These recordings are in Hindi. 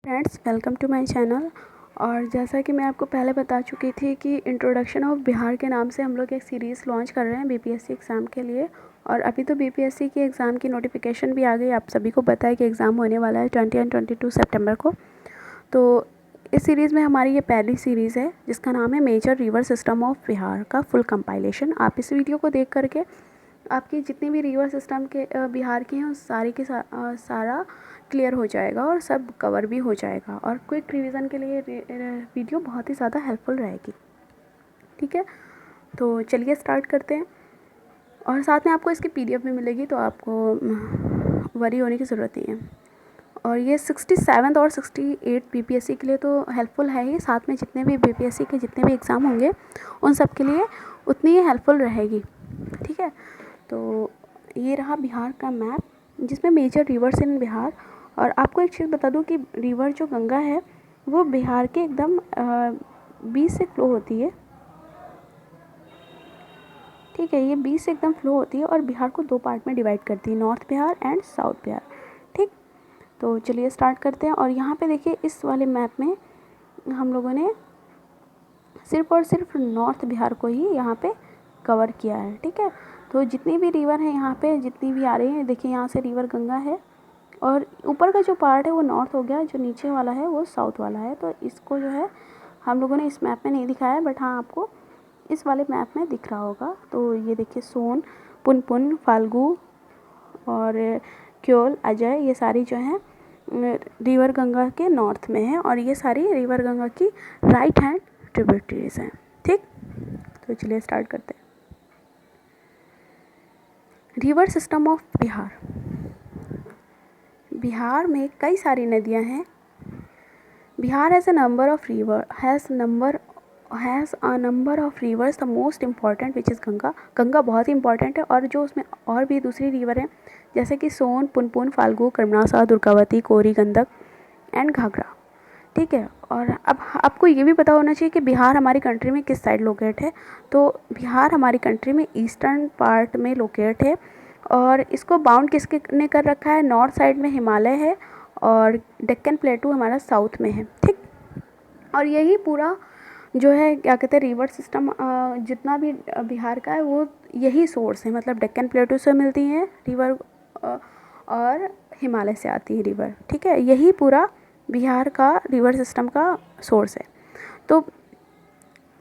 Friends, welcome to my channel. और जैसा कि मैं आपको पहले बता चुकी थी कि इंट्रोडक्शन ऑफ बिहार के नाम से हम लोग एक सीरीज़ लॉन्च कर रहे हैं बीपीएससी एग्ज़ाम के लिए। और अभी तो बीपीएससी की एग्ज़ाम की नोटिफिकेशन भी आ गई। आप सभी को पता है कि एग्ज़ाम होने वाला है 20 एंड 22 सितंबर को। तो इस सीरीज़ में हमारी ये पहली सीरीज़ है जिसका नाम है major river system of Bihar का फुल कंपाइलेशन। आप इस वीडियो को देख करके आपकी जितनी भी रिवर सिस्टम के बिहार की हैं उस सारी की सारा क्लियर हो जाएगा और सब कवर भी हो जाएगा। और क्विक रिवीजन के लिए वीडियो बहुत ही ज़्यादा हेल्पफुल रहेगी। ठीक है, तो चलिए स्टार्ट करते हैं। और साथ में आपको इसकी पीडीएफ भी मिलेगी, तो आपको वरी होने की ज़रूरत नहीं है। और ये 67 और 68 बीपीएससी के लिए तो हेल्पफुल है ही, साथ में जितने भी बीपीएससी के जितने भी एग्ज़ाम होंगे उन सब के लिए उतनी ही हेल्पफुल रहेगी। ठीक है, तो ये रहा बिहार का मैप जिसमें मेजर रिवर्स इन बिहार। और आपको एक चीज़ बता दूं कि रिवर जो गंगा है वो बिहार के एकदम बीच से फ्लो होती है। ठीक है, ये बीच से एकदम फ्लो होती है और बिहार को दो पार्ट में डिवाइड करती है, north Bihar and south Bihar. ठीक, तो चलिए स्टार्ट करते हैं। और यहाँ पे देखिए इस वाले मैप में हम लोगों ने सिर्फ और सिर्फ नॉर्थ बिहार को ही यहाँ पे कवर किया है। ठीक है, तो जितनी भी रिवर है यहाँ पे जितनी भी आ रही हैं, देखिए यहाँ से रिवर गंगा है और ऊपर का जो पार्ट है वो नॉर्थ हो गया, जो नीचे वाला है वो साउथ वाला है। तो इसको जो है हम लोगों ने इस मैप में नहीं दिखाया है, बट हाँ आपको इस वाले मैप में दिख रहा होगा। तो ये देखिए सोन, पुनपुन, फाल्गु और क्योल, अजय, ये सारी जो हैं रिवर गंगा के नॉर्थ में है और ये सारी रिवर गंगा की राइट हैंड ट्रिब्यूटरीज हैं। ठीक, तो चलिए स्टार्ट करते हैं। River system of Bihar. Bihar में कई सारी नदियां हैं। Bihar has a number of reverse, the most important which is Ganga. Ganga बहुत ही इंपॉर्टेंट है और जो उसमें और भी दूसरी रिवर हैं जैसे कि सोन, पुनपुन, फाल्गु, कर्मनासा, दुर्गावती, कोरी, गंडक एंड घाघरा। ठीक है, और अब आपको ये भी पता होना चाहिए कि बिहार हमारी कंट्री में किस साइड लोकेट है। तो बिहार हमारी कंट्री में ईस्टर्न पार्ट में लोकेट है और इसको बाउंड किसके ने कर रखा है, नॉर्थ साइड में हिमालय है और डेक्कन प्लेटू हमारा साउथ में है। ठीक, और यही पूरा जो है क्या कहते हैं रिवर सिस्टम जितना भी बिहार का है वो यही सोर्स है, मतलब डेक्कन प्लेटू से मिलती हैं रिवर और हिमालय से आती है रिवर। ठीक है, यही पूरा बिहार का रिवर सिस्टम का सोर्स है। तो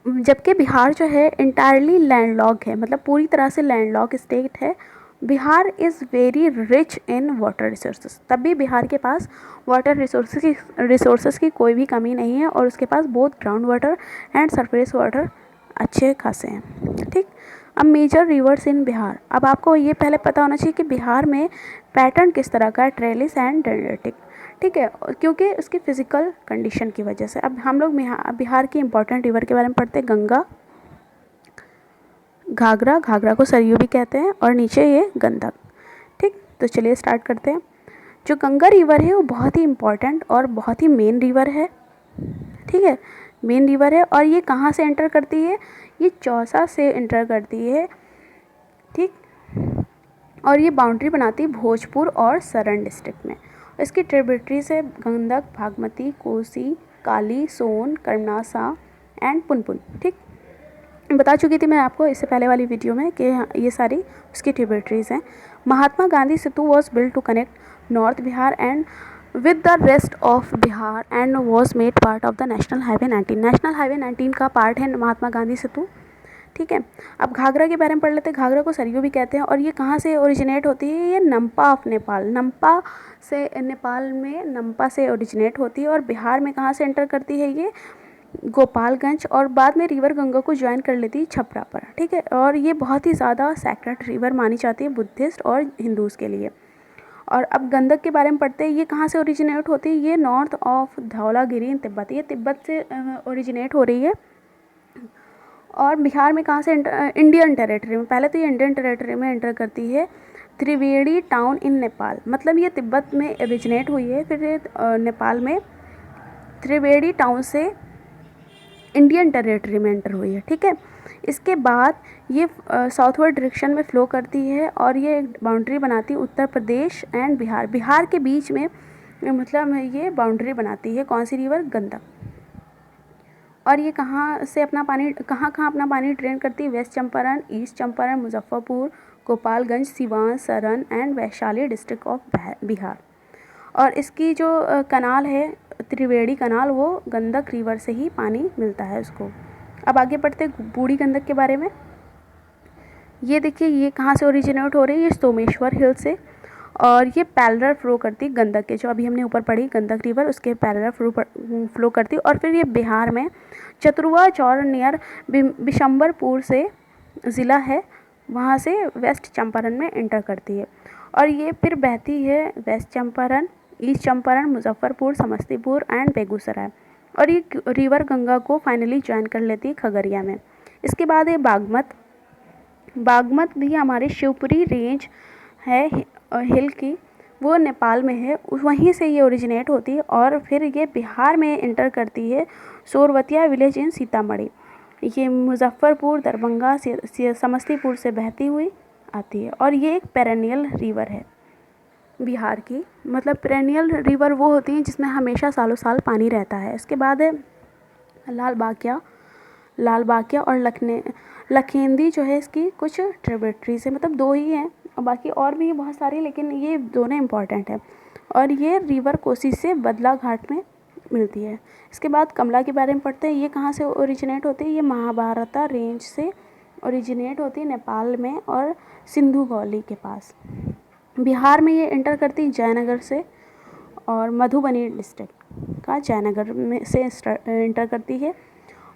जबकि बिहार जो है इंटायरली लैंडलॉक है, मतलब पूरी तरह से लैंडलॉक स्टेट है। Bihar is very rich in water resources, तब भी बिहार के पास वाटर रिसोर्सेज की कोई भी कमी नहीं है और उसके पास both ground water and surface water अच्छे खासे हैं। ठीक, अब मेजर रिवर्स इन बिहार। अब आपको ये पहले पता होना चाहिए कि बिहार में पैटर्न किस तरह का है, ट्रेलिस एंड डेंड्रेटिक। ठीक है, क्योंकि उसकी फ़िज़िकल कंडीशन की वजह से। अब हम लोग बिहार की इंपॉर्टेंट रिवर के बारे में पढ़ते हैं। गंगा, घाघरा, घाघरा को सरयू भी कहते हैं और नीचे ये गंडक। ठीक, तो चलिए स्टार्ट करते हैं। जो गंगा रिवर है वो बहुत ही इम्पॉर्टेंट और बहुत ही मेन रिवर है। ठीक है, मेन रिवर है और ये कहाँ से एंटर करती है, ये चौसा से एंटर करती है। ठीक, और ये बाउंड्री बनाती है भोजपुर और सरन डिस्ट्रिक्ट में। इसकी ट्रिब्यूटरीज है गंडक, बागमती, कोसी, काली, सोन, कर्मनासा एंड पुनपुन। ठीक, बता चुकी थी मैं आपको इससे पहले वाली वीडियो में कि ये सारी उसकी ट्रिब्यूटरीज हैं। Mahatma Gandhi Setu was built to connect north Bihar and with the rest of Bihar and was made part of the national highway 19। National highway 19 का पार्ट है महात्मा गांधी सेतु। ठीक है, अब घाघरा के बारे में पढ़ लेते हैं। घाघरा को सरयू भी कहते हैं और ये कहाँ से ओरिजिनेट होती है, ये नम्पा ऑफ नेपाल, नम्पा से, नेपाल में नम्पा से ओरिजिनेट होती है और बिहार में कहाँ से एंटर करती है, ये गोपालगंज और बाद में रिवर गंगा को ज्वाइन कर लेती है छपरा पर। ठीक है, और ये बहुत ही ज़्यादा सैक्रेड रिवर मानी जाती है बुद्धिस्ट और हिंदूज़ के लिए। और अब गंडक के बारे में पढ़ते हैं। ये कहाँ से ओरिजिनेट होती है, ये नॉर्थ ऑफ धौलागिरी इन तिब्बत, ये तिब्बत से ओरिजिनेट हो रही है। और बिहार में कहाँ से इंडियन टेरेटरी में, पहले तो ये इंडियन टेरेटरी में एंटर करती है त्रिवेणी टाउन इन नेपाल, मतलब ये तिब्बत में ओरिजिनेट हुई है, फिर नेपाल में त्रिवेणी टाउन से इंडियन टेरेटरी में एंटर हुई है। ठीक है, इसके बाद ये साउथवर्ड डायरेक्शन में फ़्लो करती है और ये बाउंड्री बनाती है उत्तर प्रदेश एंड बिहार। बिहार के बीच में मतलब ये बाउंड्री बनाती है कौन सी रिवर, गंडक। और ये कहाँ से अपना पानी, कहाँ कहाँ अपना पानी ड्रेन करती है, west Champaran, east Champaran, Muzaffarpur, Gopalganj, Siwan, Saran and Vaishali district of Bihar. और इसकी जो कनाल है त्रिवेणी कनाल, वो गंडक रिवर से ही पानी मिलता है उसको। अब आगे बढ़ते बूढ़ी गंडक के बारे में। ये देखिए ये कहाँ से ओरिजिनेट हो रही है, ये सोमेश्वर हिल से, और ये पैरेलल फ्लो करती है गंडक के, जो अभी हमने ऊपर पढ़ी गंडक रिवर, उसके पैरेलल फ्लो करती है। और फिर ये बिहार में चतुरवा चौर नियर बिशंबरपुर से ज़िला है, वहाँ से वेस्ट चंपारण में एंटर करती है। और ये फिर बहती है west Champaran, east Champaran, Muzaffarpur, Samastipur and Begusarai. और ये रिवर गंगा को फाइनली ज्वाइन कर लेती है खगड़िया में। इसके बाद है बागमत। बागमत भी हमारे शिवपुरी रेंज है हिल की, वो नेपाल में है, वहीं से ये ओरिजिनेट होती है। और फिर ये बिहार में एंटर करती है सोरवतिया विलेज इन सीतामढ़ी। ये मुजफ्फरपुर, दरभंगा, समस्तीपुर से बहती हुई आती है। और ये एक पेरेनियल रिवर है बिहार की, मतलब पेरेनियल रिवर वो होती हैं जिसमें हमेशा सालों साल पानी रहता है। इसके बाद है लाल बाकिया और लखेंदी जो है, इसकी कुछ ट्रिब्यूटरीज है, मतलब दो ही हैं, और बाकी और भी बहुत सारी, लेकिन ये दोनों इम्पॉर्टेंट है। और ये रिवर कोसी से बदला घाट में मिलती है। इसके बाद कमला के बारे में पढ़ते हैं। ये कहाँ से ओरिजिनेट होती है, ये महाभारता रेंज से ओरिजिनेट होती है नेपाल में और सिंधु वैली के पास। बिहार में ये एंटर करती है जयनगर से, और मधुबनी डिस्ट्रिक्ट का जयनगर में से एंटर करती है।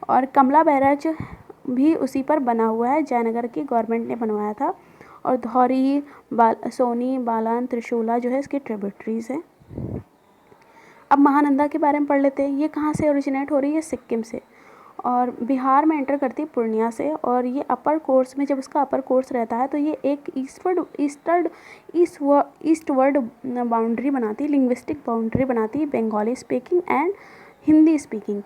और कमला बैराज भी उसी पर बना हुआ है, जयनगर की गवर्नमेंट ने बनवाया था। और धौरी, सोनी, बालन, त्रिशूला जो है इसकी ट्रिब्यूटरीज हैं। अब महानंदा के बारे में पढ़ लेते हैं। ये कहाँ से ओरिजिनेट हो रही है, सिक्किम से, और बिहार में एंटर करती है पूर्णिया से। और ये अपर कोर्स में, जब उसका अपर कोर्स रहता है तो ये एक ईस्टवर्ड बाउंड्री बनाती है, लिंग्विस्टिक बाउंड्री बनाती है Bengali speaking and Hindi speaking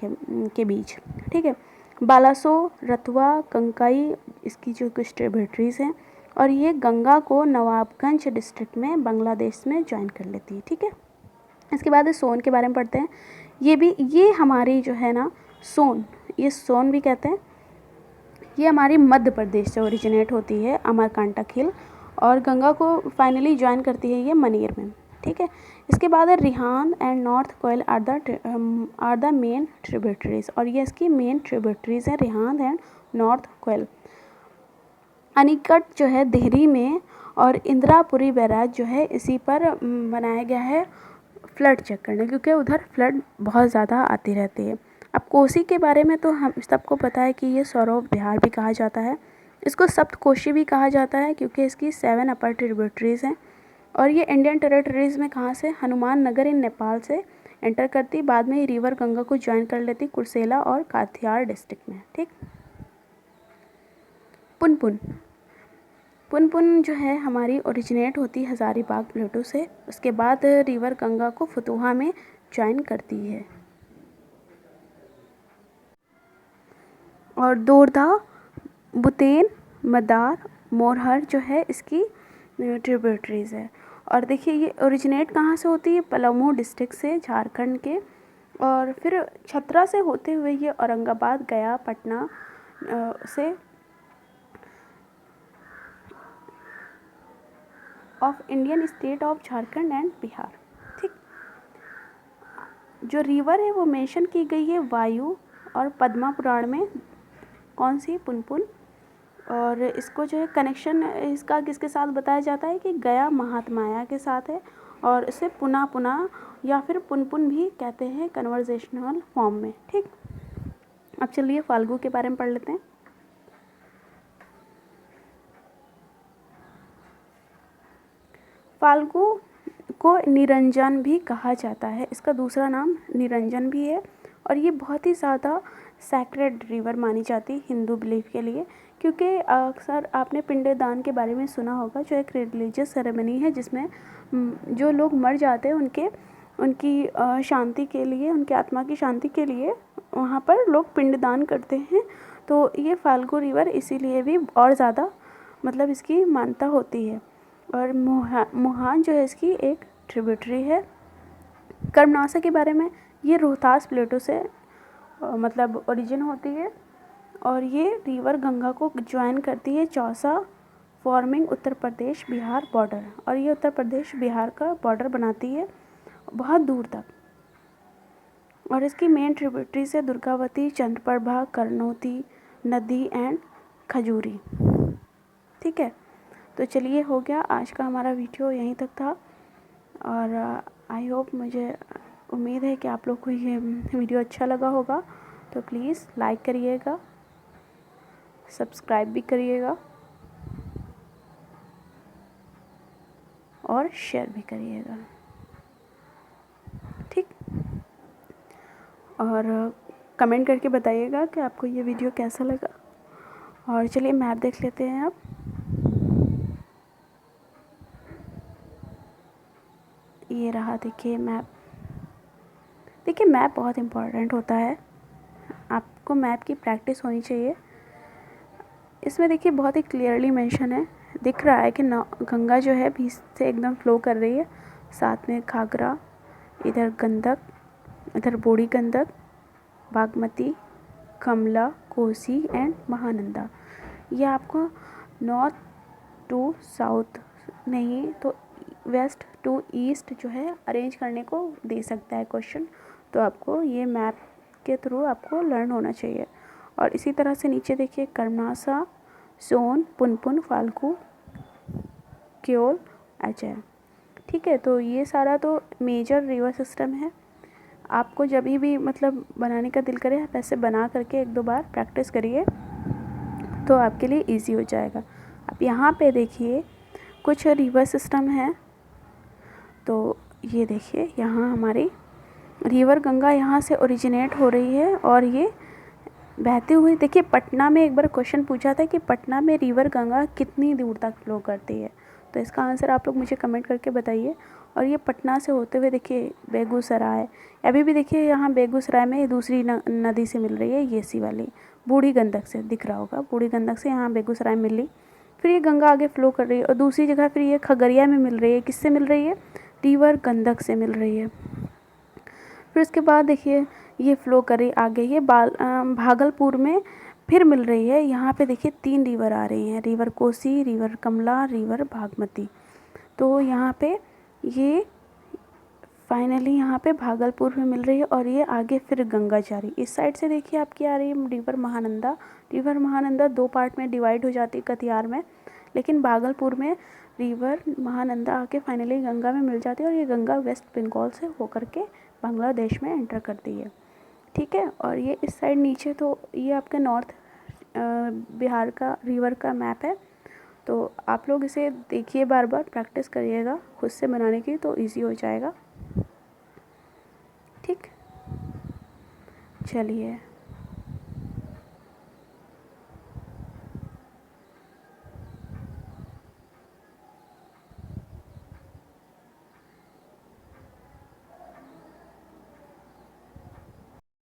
के बीच, ठीक है। बालासो, रतुआ, कंकाई इसकी जो कुछ ट्रिब्यूटरीज हैं। और ये गंगा को नवाबगंज डिस्ट्रिक्ट में बांग्लादेश में ज्वाइन कर लेती है, ठीक है। इसके बाद सोन के बारे में पढ़ते हैं। ये हमारी जो है ना सोन, ये सोन भी कहते हैं, ये हमारी मध्य प्रदेश से ओरिजिनेट होती है, अमरकांटक हिल, और गंगा को फाइनली ज्वाइन करती है ये मनेर में, ठीक है। इसके बाद है Rihand and north Koel are the main tributaries, और ये इसकी मेन ट्रिब्यूटरीज है, रिहांद एंड नॉर्थ कोयल। अनिकट जो है देहरी में, और इंदिरापुरी बैराज जो है इसी पर बनाया गया है फ्लड चेक करने, क्योंकि उधर फ्लड बहुत ज़्यादा आती रहती है। अब कोसी के बारे में तो हम सबको पता है कि ये सौरव बिहार भी कहा जाता है, इसको सप्तकोशी भी कहा जाता है, क्योंकि इसकी 7 अपर ट्रिब्यूटरीज हैं। और ये इंडियन टेरिटरीज में कहाँ से, हनुमान नगर इन नेपाल से एंटर करती, बाद में ये रिवर गंगा को ज्वाइन कर लेती कुर्सेला और काथियार डिस्ट्रिक्ट में, ठीक। पुनपुन पुनपुन जो है हमारी ओरिजिनेट होती है हज़ारीबाग प्लेटू से, उसके बाद रिवर गंगा को फतुहा में ज्वाइन करती है। और दोरधा, बुतेन, मदार, मोरहर जो है इसकी ट्रिब्यूटरीज है। और देखिए ये ओरिजिनेट कहाँ से होती है, पलामू डिस्ट्रिक्ट से, झारखंड के। और फिर छतरा से होते हुए ये औरंगाबाद, गया, पटना से of Indian state of Jharkhand and Bihar, ठीक। जो रिवर है वो मेंशन की गई है वायु और पद्मा पुराण में, कौन सी, पुनपुन। और इसको जो है कनेक्शन इसका किसके साथ बताया जाता है कि गया महात्माया के साथ है, और इसे पुना पुना या फिर पुनपुन भी कहते हैं कन्वर्जेशनल फॉर्म में, ठीक। अब चलिए फाल्गु के बारे में पढ़ लेते हैं। फाल्गु को निरंजन भी कहा जाता है, इसका दूसरा नाम निरंजन भी है। और ये बहुत ही ज़्यादा सैक्रेड रिवर मानी जाती है हिंदू बिलीफ के लिए, क्योंकि अक्सर आपने पिंडदान के बारे में सुना होगा, जो एक रिलीजियस सेरेमनी है जिसमें जो लोग मर जाते हैं उनकी शांति के लिए, उनकी आत्मा की शांति के लिए वहाँ पर लोग पिंडदान करते हैं। तो ये फाल्गु रिवर इसीलिए भी और ज़्यादा मतलब इसकी मान्यता होती है। और मुहान जो है इसकी एक ट्रिब्यूटरी है, कर्मनाशा के बारे में, ये रोहतास प्लेटो से मतलब ओरिजिन होती है और ये रिवर गंगा को ज्वाइन करती है चौसा, फॉर्मिंग उत्तर प्रदेश बिहार बॉर्डर, और ये उत्तर प्रदेश बिहार का बॉर्डर बनाती है बहुत दूर तक। और इसकी मेन ट्रिब्यूटरीज है दुर्गावती, चंद्रप्रभा, करनौती नदी एंड खजूरी। ठीक है, तो चलिए हो गया आज का हमारा वीडियो, यहीं तक था। और आई होप, मुझे उम्मीद है कि आप लोग को ये वीडियो अच्छा लगा होगा। तो प्लीज़ लाइक करिएगा, सब्सक्राइब भी करिएगा और शेयर भी करिएगा। ठीक, और कमेंट करके बताइएगा कि आपको ये वीडियो कैसा लगा। और चलिए मैप देख लेते हैं अब। ये रहा, देखिए मैप। देखिए मैप बहुत इम्पोर्टेंट होता है, आपको मैप की प्रैक्टिस होनी चाहिए। इसमें देखिए बहुत ही क्लियरली मेंशन है, दिख रहा है कि गंगा जो है बीच से एकदम फ्लो कर रही है, साथ में घाघरा, इधर गंडक, इधर बूढ़ी गंडक, बागमती, कमला, कोसी एंड महानंदा। ये आपको नॉर्थ टू साउथ नहीं तो वेस्ट टू ईस्ट जो है अरेंज करने को दे सकता है क्वेश्चन। तो आपको ये मैप के थ्रू आपको लर्न होना चाहिए। और इसी तरह से नीचे देखिए कर्मनाशा, सोन, पुनपुन, फाल्गु, क्योल, अजय। ठीक है, तो ये सारा तो मेजर रिवर सिस्टम है। आपको जब भी मतलब बनाने का दिल करे आप ऐसे बना करके एक दो बार प्रैक्टिस करिए तो आपके लिए इजी हो जाएगा। अब यहाँ पे देखिए कुछ रिवर सिस्टम है, तो ये देखिए यहाँ हमारी रिवर गंगा यहाँ से ओरिजिनेट हो रही है और ये बहते हुए, देखिए पटना में एक बार क्वेश्चन पूछा था कि पटना में रिवर गंगा कितनी दूर तक फ्लो करती है, तो इसका आंसर आप लोग मुझे कमेंट करके बताइए। और ये पटना से होते हुए देखिए बेगूसराय, अभी भी देखिए यहाँ बेगूसराय में दूसरी नदी से मिल रही है, ये सी वाली बूढ़ी गंडक से, दिख रहा होगा बूढ़ी गंडक से यहाँ बेगूसराय मिली, फिर ये गंगा आगे फ्लो कर रही है और दूसरी जगह फिर ये खगड़िया में मिल रही है। किससे मिल रही है? रिवर गंडक से मिल रही है। फिर उसके बाद देखिए ये फ्लो कर रही आगे, ये भागलपुर में फिर मिल रही है। यहाँ पे देखिए 3 रिवर आ रही हैं, रिवर कोसी, रिवर कमला, रिवर बागमती। तो यहाँ पे ये फाइनली यहाँ पे भागलपुर में मिल रही है और ये आगे फिर गंगा जा रही। इस साइड से देखिए आपकी आ रही है river Mahananda. River Mahananda 2 part में डिवाइड हो जाती है कटिहार में, लेकिन भागलपुर में रिवर महानंदा आके फाइनली गंगा में मिल जाती है और ये गंगा वेस्ट बंगाल से होकर के बांग्लादेश में एंटर करती है। ठीक है, और ये इस साइड नीचे तो ये आपका नॉर्थ बिहार का रिवर का मैप है। तो आप लोग इसे देखिए, बार बार प्रैक्टिस करिएगा खुद से बनाने की, तो इजी हो जाएगा। ठीक, चलिए।